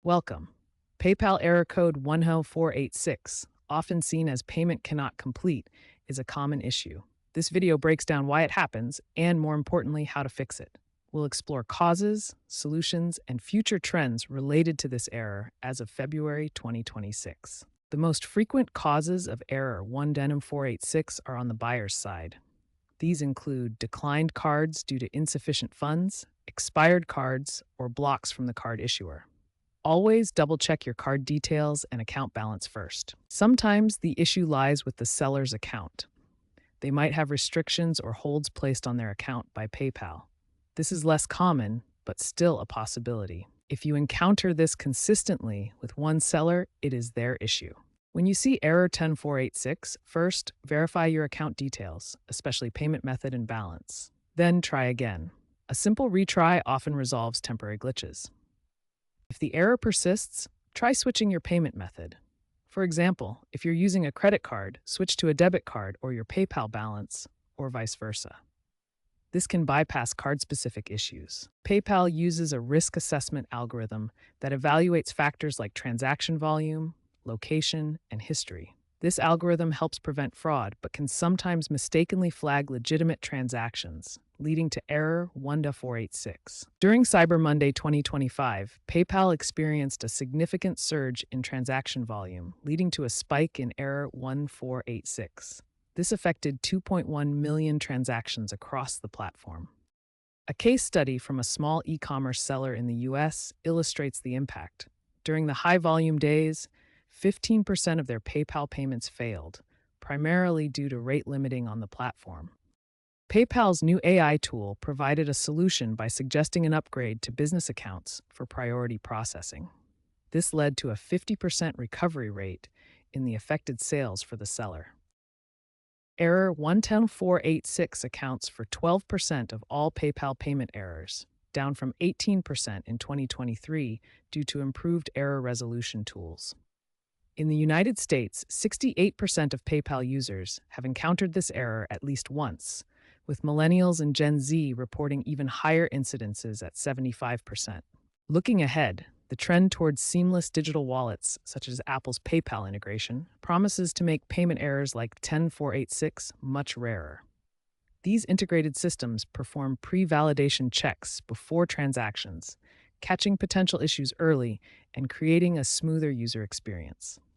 Welcome. PayPal error code 10486, often seen as payment cannot complete, is a common issue. This video breaks down why it happens and, more importantly, how to fix it. We'll explore causes, solutions, and future trends related to this error as of February 2026. The most frequent causes of error 10486 are on the buyer's side. These include declined cards due to insufficient funds, expired cards, or blocks from the card issuer. Always double check your card details and account balance first. Sometimes the issue lies with the seller's account. They might have restrictions or holds placed on their account by PayPal. This is less common, but still a possibility. If you encounter this consistently with one seller, it is their issue. When you see error 10486, first, verify your account details, especially payment method and balance. Then try again. A simple retry often resolves temporary glitches. If the error persists, try switching your payment method. For example, if you're using a credit card, switch to a debit card or your PayPal balance, or vice versa. This can bypass card-specific issues. PayPal uses a risk assessment algorithm that evaluates factors like transaction volume, location, and history. This algorithm helps prevent fraud, but can sometimes mistakenly flag legitimate transactions, leading to error 10486. During Cyber Monday 2025, PayPal experienced a significant surge in transaction volume, leading to a spike in error 10486. This affected 2.1 million transactions across the platform. A case study from a small e-commerce seller in the US illustrates the impact. During the high-volume days, 15% of their PayPal payments failed, primarily due to rate limiting on the platform. PayPal's new AI tool provided a solution by suggesting an upgrade to business accounts for priority processing. This led to a 50% recovery rate in the affected sales for the seller. Error 110486 accounts for 12% of all PayPal payment errors, down from 18% in 2023 due to improved error resolution tools. In the United States, 68% of PayPal users have encountered this error at least once, with millennials and Gen Z reporting even higher incidences at 75%. Looking ahead, the trend towards seamless digital wallets, such as Apple's PayPal integration, promises to make payment errors like 10486 much rarer. These integrated systems perform pre-validation checks before transactions, catching potential issues early and creating a smoother user experience.